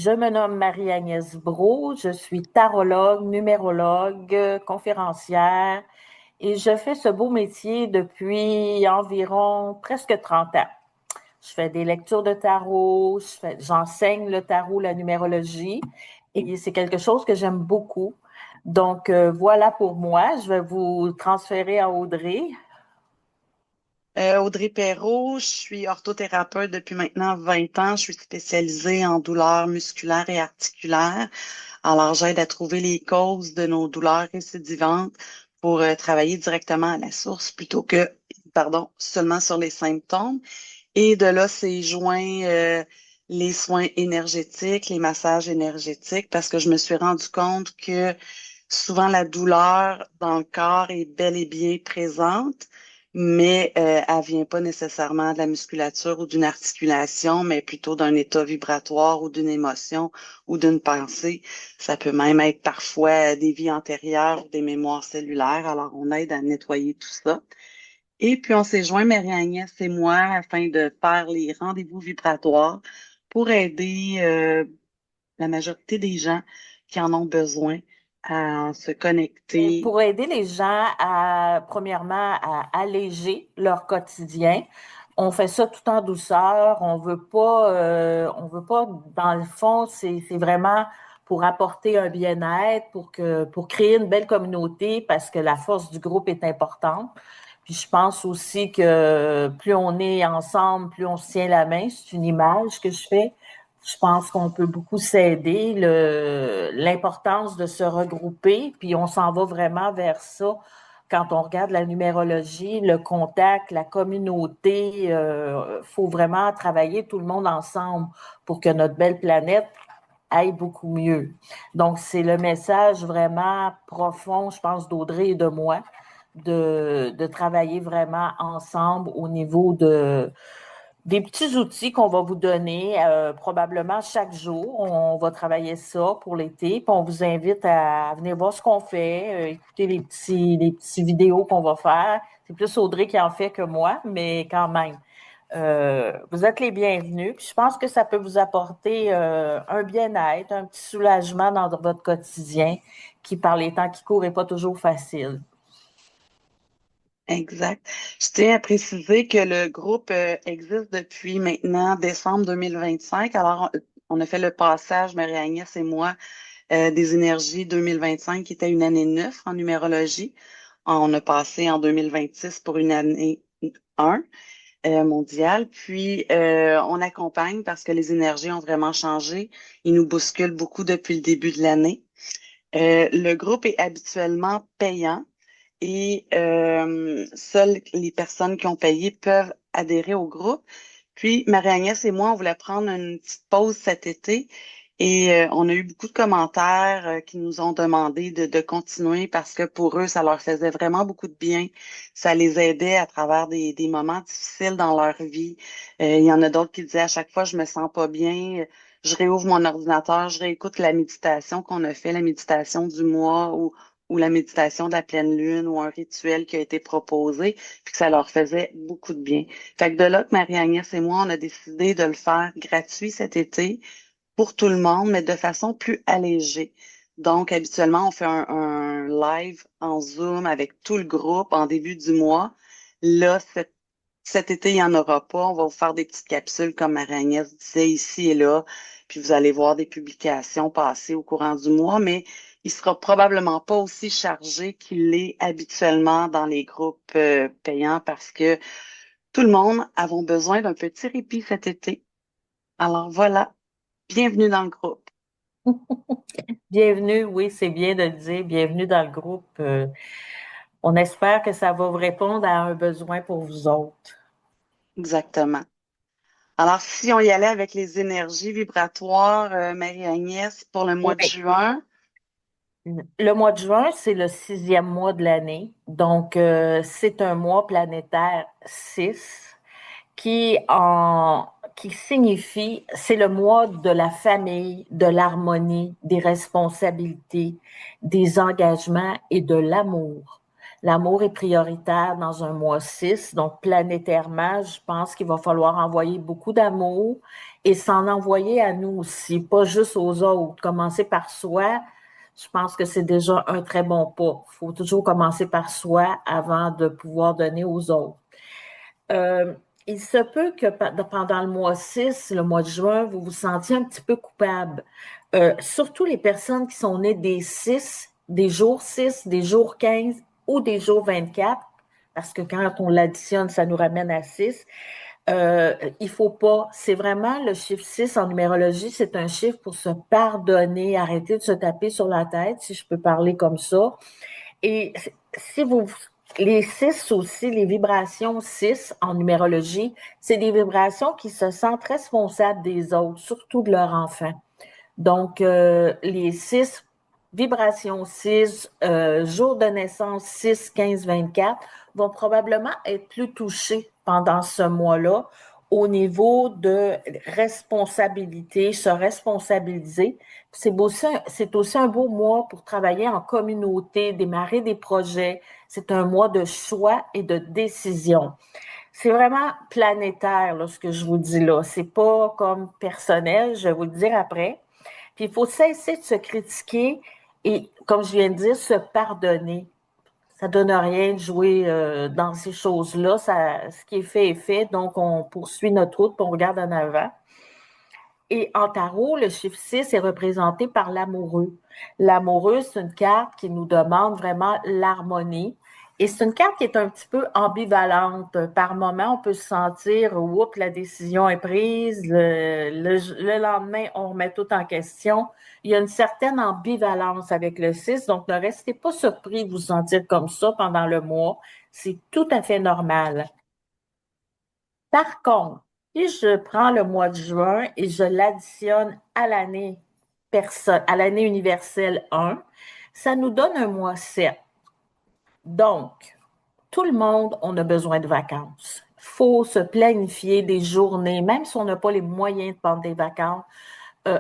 Je me nomme Marie-Agnès Brault, je suis tarologue, numérologue, conférencière et je fais ce beau métier depuis environ presque 30 ans. Je fais des lectures de tarot, j'enseigne le tarot, la numérologie et c'est quelque chose que j'aime beaucoup. Donc, voilà pour moi. Je vais vous transférer à Audrey. Audrey Perrault, je suis orthothérapeute depuis maintenant 20 ans. Je suis spécialisée en douleurs musculaires et articulaires. Alors, j'aide à trouver les causes de nos douleurs récidivantes pour travailler directement à la source plutôt que, pardon, seulement sur les symptômes. Et de là, c'est joint les soins énergétiques, les massages énergétiques, parce que je me suis rendu compte que souvent la douleur dans le corps est bel et bien présente, mais elle vient pas nécessairement de la musculature ou d'une articulation, mais plutôt d'un état vibratoire ou d'une émotion ou d'une pensée. Ça peut même être parfois des vies antérieures ou des mémoires cellulaires. Alors, on aide à nettoyer tout ça. Et puis, on s'est joint, Marie-Agnès et moi, afin de faire les rendez-vous vibratoires pour aider la majorité des gens qui en ont besoin à se Et connecter. pour aider les gens à, premièrement, à alléger leur quotidien, on fait ça tout en douceur. On veut pas, dans le fond, c'est vraiment pour apporter un bien-être, pour créer une belle communauté, parce que la force du groupe est importante. Puis je pense aussi que plus on est ensemble, plus on se tient la main. C'est une image que je fais. Je pense qu'on peut beaucoup s'aider, l'importance de se regrouper, puis on s'en va vraiment vers ça. Quand on regarde la numérologie, le contact, la communauté, faut vraiment travailler tout le monde ensemble pour que notre belle planète aille beaucoup mieux. Donc, c'est le message vraiment profond, je pense, d'Audrey et de moi, de travailler vraiment ensemble au niveau des petits outils qu'on va vous donner, probablement chaque jour. On va travailler ça pour l'été, puis on vous invite à venir voir ce qu'on fait, écouter les petits vidéos qu'on va faire. C'est plus Audrey qui en fait que moi, mais quand même. Vous êtes les bienvenus. Puis je pense que ça peut vous apporter un bien-être, un petit soulagement dans votre quotidien qui, par les temps qui courent, n'est pas toujours facile. Exact. Je tiens à préciser que le groupe existe depuis maintenant décembre 2025. Alors, on a fait le passage, Marie-Agnès et moi, des énergies 2025, qui était une année 9 en numérologie. On a passé en 2026 pour une année 1 mondiale. Puis, on accompagne parce que les énergies ont vraiment changé. Ils nous bousculent beaucoup depuis le début de l'année. Le groupe est habituellement payant et seules les personnes qui ont payé peuvent adhérer au groupe. Puis, Marie-Agnès et moi, on voulait prendre une petite pause cet été et on a eu beaucoup de commentaires qui nous ont demandé de continuer parce que pour eux, ça leur faisait vraiment beaucoup de bien. Ça les aidait à travers des moments difficiles dans leur vie. Il y en a d'autres qui disaient à chaque fois, je me sens pas bien. Je réouvre mon ordinateur, je réécoute la méditation qu'on a fait, la méditation du mois ou la méditation de la pleine lune ou un rituel qui a été proposé, puis que ça leur faisait beaucoup de bien. Fait que de là que Marie-Agnès et moi, on a décidé de le faire gratuit cet été pour tout le monde, mais de façon plus allégée. Donc, habituellement, on fait un live en Zoom avec tout le groupe en début du mois. Là, cet été, il n'y en aura pas. On va vous faire des petites capsules, comme Marie-Agnès disait, ici et là. Puis vous allez voir des publications passer au courant du mois, mais il sera probablement pas aussi chargé qu'il l'est habituellement dans les groupes payants parce que tout le monde avons besoin d'un petit répit cet été. Alors voilà, bienvenue dans le groupe. Bienvenue, oui, c'est bien de le dire. Bienvenue dans le groupe. On espère que ça va vous répondre à un besoin pour vous autres. Exactement. Alors, si on y allait avec les énergies vibratoires, Marie-Agnès, pour le mois de Oui. juin, Le mois de juin, c'est le sixième mois de l'année. Donc, c'est un mois planétaire 6 qui signifie, c'est le mois de la famille, de l'harmonie, des responsabilités, des engagements et de l'amour. L'amour est prioritaire dans un mois 6, donc planétairement, je pense qu'il va falloir envoyer beaucoup d'amour et s'en envoyer à nous aussi, pas juste aux autres. Commencer par soi, je pense que c'est déjà un très bon pas. Il faut toujours commencer par soi avant de pouvoir donner aux autres. Euh, il se peut que pendant le mois 6, le mois de juin, vous vous sentiez un petit peu coupable. Surtout les personnes qui sont nées des 6, des jours 6, des jours 15 ou des jours 24, parce que quand on l'additionne, ça nous ramène à 6. Il faut pas, c'est vraiment le chiffre 6 en numérologie, c'est un chiffre pour se pardonner, arrêter de se taper sur la tête, si je peux parler comme ça. Et si vous, les 6 aussi, les vibrations 6 en numérologie, c'est des vibrations qui se sentent responsables des autres, surtout de leur enfant. Donc, les 6 vibrations 6, jour de naissance 6, 15, 24, vont probablement être plus touchés pendant ce mois-là au niveau de responsabilité, se responsabiliser. C'est aussi un beau mois pour travailler en communauté, démarrer des projets. C'est un mois de choix et de décision. C'est vraiment planétaire, là, ce que je vous dis là. C'est pas comme personnel, je vais vous le dire après. Puis il faut cesser de se critiquer et, comme je viens de dire, se pardonner. Ça donne rien de jouer dans ces choses-là. Ce qui est fait. Donc, on poursuit notre route, puis on regarde en avant. Et en tarot, le chiffre 6 est représenté par l'amoureux. L'amoureux, c'est une carte qui nous demande vraiment l'harmonie. Et c'est une carte qui est un petit peu ambivalente. Par moment, on peut se sentir, oups, la décision est prise. Le lendemain, on remet tout en question. Il y a une certaine ambivalence avec le 6, donc ne restez pas surpris de vous sentir comme ça pendant le mois. C'est tout à fait normal. Par contre, si je prends le mois de juin et je l'additionne à à l'année universelle 1, ça nous donne un mois 7. Donc, tout le monde, on a besoin de vacances. Il faut se planifier des journées, même si on n'a pas les moyens de prendre des vacances.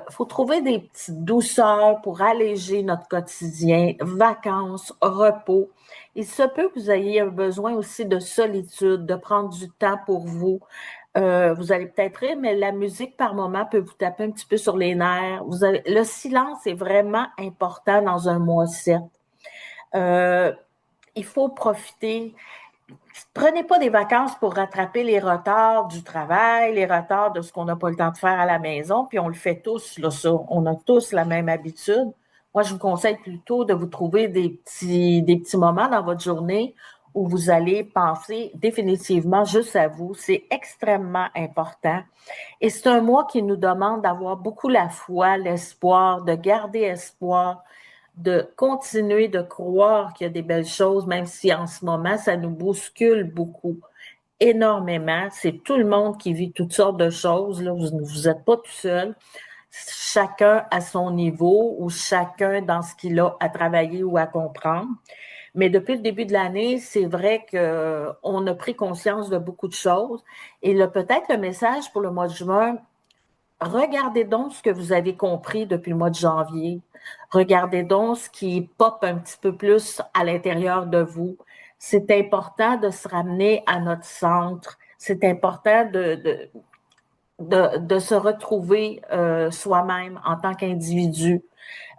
Faut trouver des petites douceurs pour alléger notre quotidien, vacances, repos. Il se peut que vous ayez besoin aussi de solitude, de prendre du temps pour vous. Vous allez peut-être rire, mais la musique par moment peut vous taper un petit peu sur les nerfs. Le silence est vraiment important dans un mois 7. Euh, il faut profiter. Prenez pas des vacances pour rattraper les retards du travail, les retards de ce qu'on n'a pas le temps de faire à la maison, puis on le fait tous, là, ça. On a tous la même habitude. Moi, je vous conseille plutôt de vous trouver des petits moments dans votre journée où vous allez penser définitivement juste à vous. C'est extrêmement important. Et c'est un mois qui nous demande d'avoir beaucoup la foi, l'espoir, de garder espoir, de continuer de croire qu'il y a des belles choses, même si en ce moment, ça nous bouscule beaucoup, énormément. C'est tout le monde qui vit toutes sortes de choses. Là. Vous n'êtes pas tout seul. Chacun à son niveau ou chacun dans ce qu'il a à travailler ou à comprendre. Mais depuis le début de l'année, c'est vrai qu'on a pris conscience de beaucoup de choses. Et là, peut-être le message pour le mois de juin, regardez donc ce que vous avez compris depuis le mois de janvier. Regardez donc ce qui pop un petit peu plus à l'intérieur de vous. C'est important de se ramener à notre centre. C'est important de se retrouver soi-même en tant qu'individu.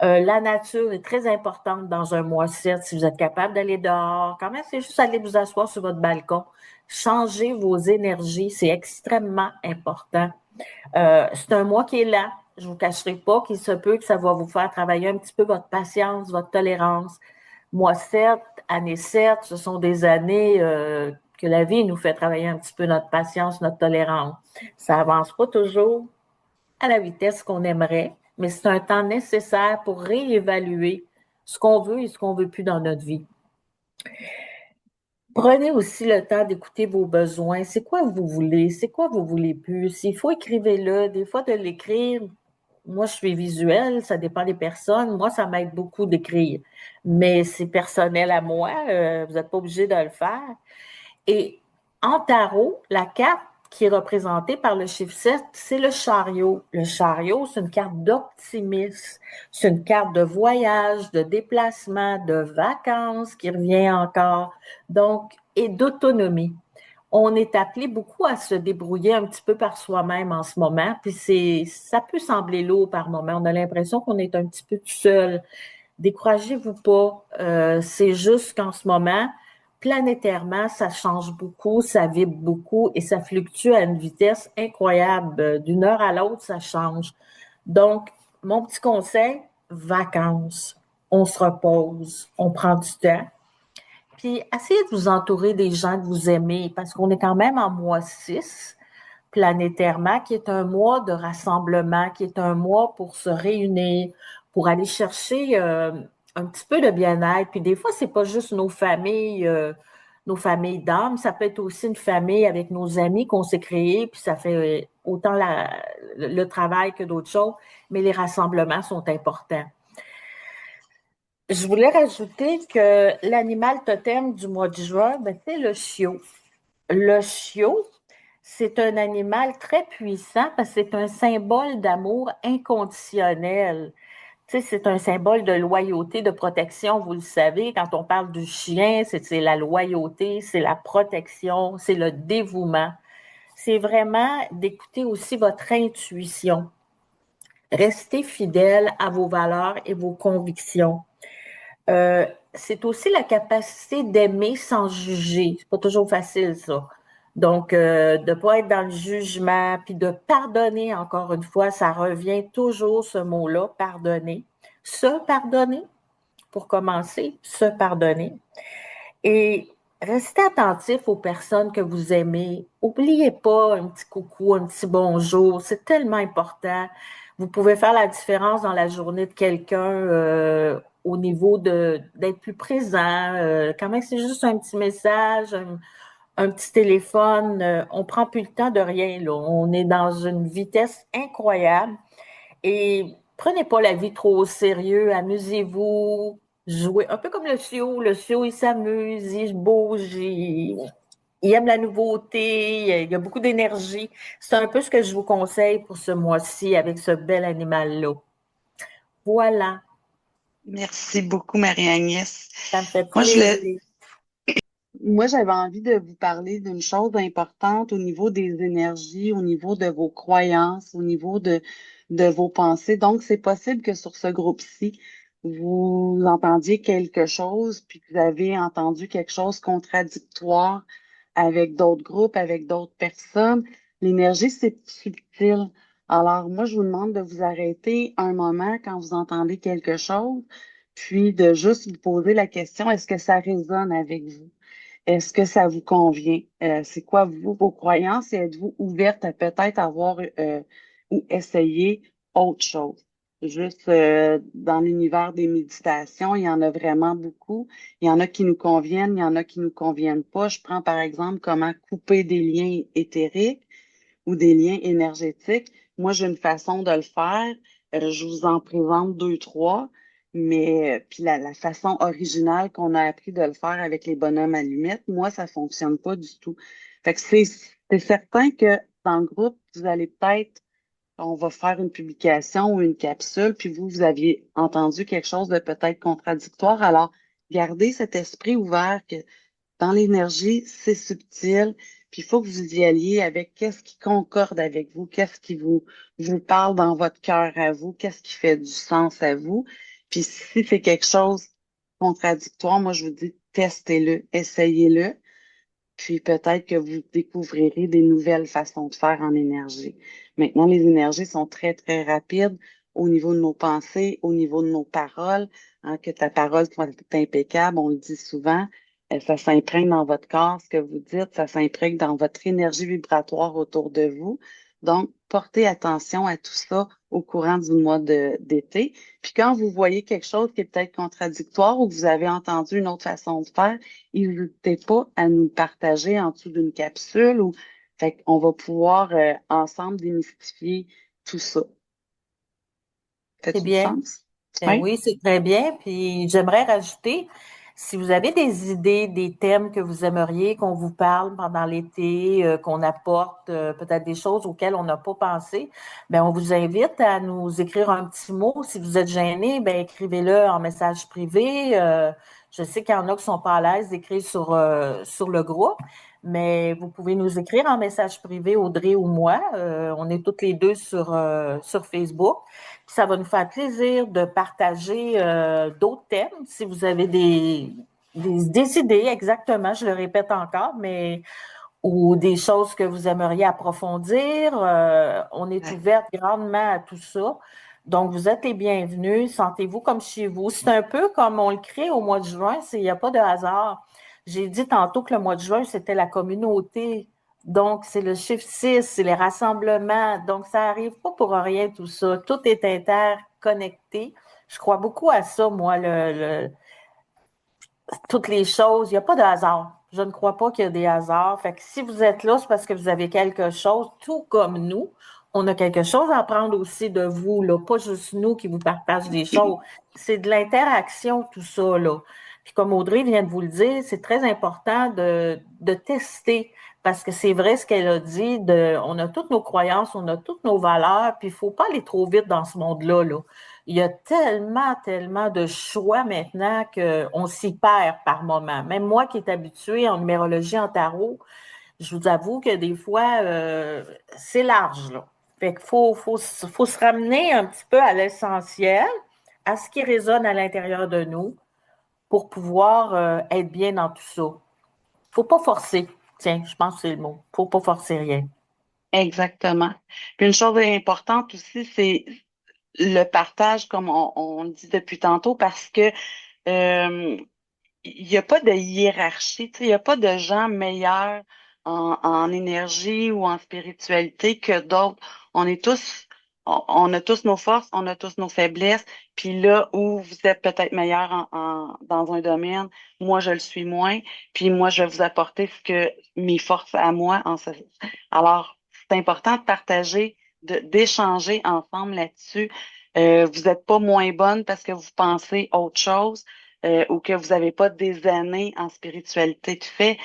La nature est très importante dans un mois 7. Si vous êtes capable d'aller dehors, quand même, c'est juste aller vous asseoir sur votre balcon. Changer vos énergies, c'est extrêmement important. C'est un mois qui est lent. Je vous cacherai pas qu'il se peut que ça va vous faire travailler un petit peu votre patience, votre tolérance. Mois 7, année 7, ce sont des années que la vie nous fait travailler un petit peu notre patience, notre tolérance. Ça avance pas toujours à la vitesse qu'on aimerait, mais c'est un temps nécessaire pour réévaluer ce qu'on veut et ce qu'on veut plus dans notre vie. Prenez aussi le temps d'écouter vos besoins. C'est quoi vous voulez? C'est quoi vous voulez plus? S'il faut, écrivez-le. Des fois, de l'écrire, moi, je suis visuelle, ça dépend des personnes. Moi, ça m'aide beaucoup d'écrire. Mais c'est personnel à moi. Vous n'êtes pas obligé de le faire. Et en tarot, la carte qui est représenté par le chiffre 7, c'est le chariot. Le chariot, c'est une carte d'optimisme, c'est une carte de voyage, de déplacement, de vacances qui revient encore, donc, et d'autonomie. On est appelé beaucoup à se débrouiller un petit peu par soi-même en ce moment, puis ça peut sembler lourd par moment. On a l'impression qu'on est un petit peu tout seul. Découragez-vous pas. C'est juste qu'en ce moment, planétairement, ça change beaucoup, ça vibre beaucoup et ça fluctue à une vitesse incroyable. D'une heure à l'autre, ça change. Donc, mon petit conseil, vacances. On se repose, on prend du temps. Puis, essayez de vous entourer des gens que vous aimez parce qu'on est quand même en mois 6 planétairement, qui est un mois de rassemblement, qui est un mois pour se réunir, pour aller chercher un petit peu de bien-être. Puis des fois, c'est pas juste nos familles d'âme, ça peut être aussi une famille avec nos amis qu'on s'est créés, puis ça fait autant le travail que d'autres choses, mais les rassemblements sont importants. Je voulais rajouter que l'animal totem du mois de juin, ben, c'est le chiot. Le chiot, c'est un animal très puissant parce que c'est un symbole d'amour inconditionnel. Tu sais, c'est un symbole de loyauté, de protection, vous le savez. Quand on parle du chien, c'est la loyauté, c'est la protection, c'est le dévouement. C'est vraiment d'écouter aussi votre intuition. Restez fidèle à vos valeurs et vos convictions. C'est aussi la capacité d'aimer sans juger. C'est pas toujours facile, ça. Donc, de ne pas être dans le jugement, puis de pardonner, encore une fois, ça revient toujours ce mot-là, pardonner. Se pardonner, pour commencer, se pardonner. Et restez attentif aux personnes que vous aimez. Oubliez pas un petit coucou, un petit bonjour. C'est tellement important. Vous pouvez faire la différence dans la journée de quelqu'un au niveau d'être plus présent. Quand même, c'est juste un petit message, un petit téléphone. On prend plus le temps de rien, là. On est dans une vitesse incroyable. Et prenez pas la vie trop au sérieux, amusez-vous, jouez. Un peu comme le chiot. Le chiot, il s'amuse, il bouge, il aime la nouveauté, il y a beaucoup d'énergie. C'est un peu ce que je vous conseille pour ce mois-ci avec ce bel animal-là. Voilà, Merci beaucoup, Marie-Agnès. ça me fait Moi, je voulais, plaisir. Moi, j'avais envie de vous parler d'une chose importante au niveau des énergies, au niveau de vos croyances, au niveau de vos pensées. Donc, c'est possible que sur ce groupe-ci, vous entendiez quelque chose, puis que vous avez entendu quelque chose contradictoire avec d'autres groupes, avec d'autres personnes. L'énergie, c'est subtil. Alors, moi, je vous demande de vous arrêter un moment quand vous entendez quelque chose, puis de juste vous poser la question, est-ce que ça résonne avec vous? Est-ce que ça vous convient? C'est quoi, vous, vos croyances et êtes-vous ouverte à peut-être avoir ou essayer autre chose? Juste dans l'univers des méditations, il y en a vraiment beaucoup. Il y en a qui nous conviennent, il y en a qui nous conviennent pas. Je prends par exemple comment couper des liens éthériques ou des liens énergétiques. Moi, j'ai une façon de le faire. Je vous en présente deux, trois. Mais puis la façon originale qu'on a appris de le faire avec les bonhommes allumettes, moi, ça fonctionne pas du tout. Fait que c'est certain que dans le groupe, vous allez peut-être, on va faire une publication ou une capsule, puis vous aviez entendu quelque chose de peut-être contradictoire. Alors, gardez cet esprit ouvert que dans l'énergie, c'est subtil, puis il faut que vous y alliez avec qu'est-ce qui concorde avec vous, qu'est-ce qui vous parle dans votre cœur à vous, qu'est-ce qui fait du sens à vous. Puis si c'est quelque chose contradictoire, moi je vous dis testez-le, essayez-le, puis peut-être que vous découvrirez des nouvelles façons de faire en énergie. Maintenant, les énergies sont très, très rapides au niveau de nos pensées, au niveau de nos paroles, hein, que ta parole soit impeccable, on le dit souvent. Ça s'imprègne dans votre corps, ce que vous dites, ça s'imprègne dans votre énergie vibratoire autour de vous. Donc, portez attention à tout ça au courant du mois d'été. Puis quand vous voyez quelque chose qui est peut-être contradictoire ou que vous avez entendu une autre façon de faire, n'hésitez pas à nous partager en dessous d'une capsule ou fait qu'on va pouvoir ensemble démystifier tout ça. C'est Fait-tu du bien. sens? Ben Oui? oui, c'est très bien. Puis j'aimerais rajouter, Si vous avez des idées, des thèmes que vous aimeriez qu'on vous parle pendant l'été, qu'on apporte peut-être des choses auxquelles on n'a pas pensé, ben on vous invite à nous écrire un petit mot. Si vous êtes gêné, ben écrivez-le en message privé. Je sais qu'il y en a qui sont pas à l'aise d'écrire sur le groupe, mais vous pouvez nous écrire en message privé, Audrey ou moi. On est toutes les deux sur Facebook. Puis ça va nous faire plaisir de partager d'autres thèmes. Si vous avez des idées, exactement, je le répète encore, mais ou des choses que vous aimeriez approfondir, on est Ouais. ouverte grandement à tout ça. Donc, vous êtes les bienvenus. Sentez-vous comme chez vous. C'est un peu comme on le crée au mois de juin. Il n'y a pas de hasard. J'ai dit tantôt que le mois de juin, c'était la communauté. Donc, c'est le chiffre 6, c'est les rassemblements. Donc, ça arrive pas pour rien, tout ça. Tout est interconnecté. Je crois beaucoup à ça, moi, toutes les choses. Il n'y a pas de hasard. Je ne crois pas qu'il y a des hasards. Fait que si vous êtes là, c'est parce que vous avez quelque chose, tout comme nous. On a quelque chose à apprendre aussi de vous, là. Pas juste nous qui vous partagent des choses. C'est de l'interaction, tout ça, là. Puis comme Audrey vient de vous le dire, c'est très important de tester. Parce que c'est vrai ce qu'elle a dit, on a toutes nos croyances, on a toutes nos valeurs, puis il faut pas aller trop vite dans ce monde-là, là. Il y a tellement, tellement de choix maintenant qu'on s'y perd par moment. Même moi qui est habituée en numérologie, en tarot, je vous avoue que des fois, c'est large, là. Fait qu'il faut se ramener un petit peu à l'essentiel, à ce qui résonne à l'intérieur de nous pour pouvoir être bien dans tout ça. Faut pas forcer. Tiens, je pense que c'est le mot. Faut pas forcer rien. Exactement. Puis une chose importante aussi, c'est le partage, comme on le dit depuis tantôt, parce que euh, il n'y a pas de hiérarchie, tu sais, il n'y a pas de gens meilleurs en énergie ou en spiritualité que d'autres. On est tous, on a tous nos forces, on a tous nos faiblesses. Puis là où vous êtes peut-être meilleur dans un domaine, moi je le suis moins. Puis moi je vais vous apporter ce que mes forces à moi. Alors c'est important de partager, d'échanger ensemble là-dessus. Vous n'êtes pas moins bonne parce que vous pensez autre chose ou que vous n'avez pas des années en spiritualité de fait.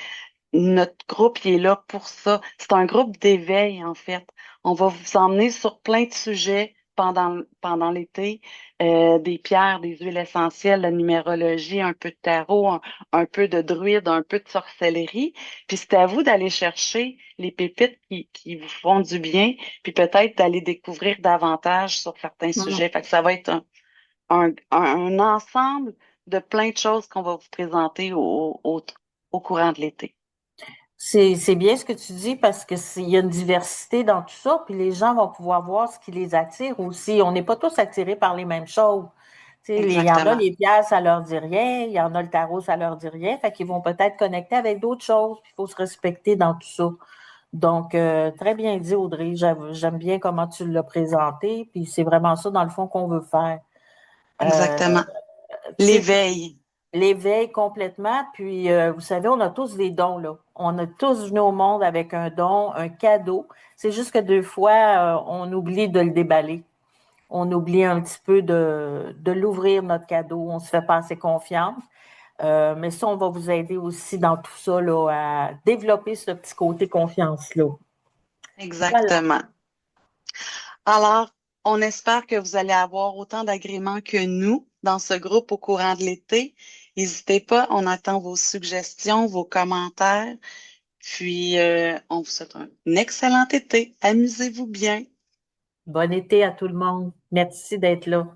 Notre groupe, il est là pour ça. C'est un groupe d'éveil, en fait. On va vous emmener sur plein de sujets pendant l'été, des pierres, des huiles essentielles, la numérologie, un peu de tarot, un peu de druide, un peu de sorcellerie. Puis c'est à vous d'aller chercher les pépites qui vous font du bien, puis peut-être d'aller découvrir davantage sur certains sujets. Fait que ça va être un ensemble de plein de choses qu'on va vous présenter au courant de l'été. C'est bien ce que tu dis parce que il y a une diversité dans tout ça, puis les gens vont pouvoir voir ce qui les attire aussi. On n'est pas tous attirés par les mêmes choses. Tu sais, il y en a, Exactement. les pierres, ça leur dit rien, il y en a le tarot, ça leur dit rien, fait qu'ils vont peut-être connecter avec d'autres choses, puis il faut se respecter dans tout ça. Donc, très bien dit, Audrey. J'aime bien comment tu l'as présenté, puis c'est vraiment ça, dans le fond, qu'on veut faire. Euh, Exactement. tu sais, puis L'éveil. l'éveil complètement. Puis, vous savez, on a tous des dons, là. On a tous venu au monde avec un don, un cadeau. C'est juste que deux fois, on oublie de le déballer. On oublie un petit peu de l'ouvrir, notre cadeau. On se fait pas assez confiance. Mais ça, on va vous aider aussi dans tout ça, là, à développer ce petit côté confiance-là. Voilà. Exactement. Alors, on espère que vous allez avoir autant d'agréments que nous dans ce groupe au courant de l'été. N'hésitez pas, on attend vos suggestions, vos commentaires. Puis, on vous souhaite un excellent été. Amusez-vous bien. Bon été à tout le monde. Merci d'être là.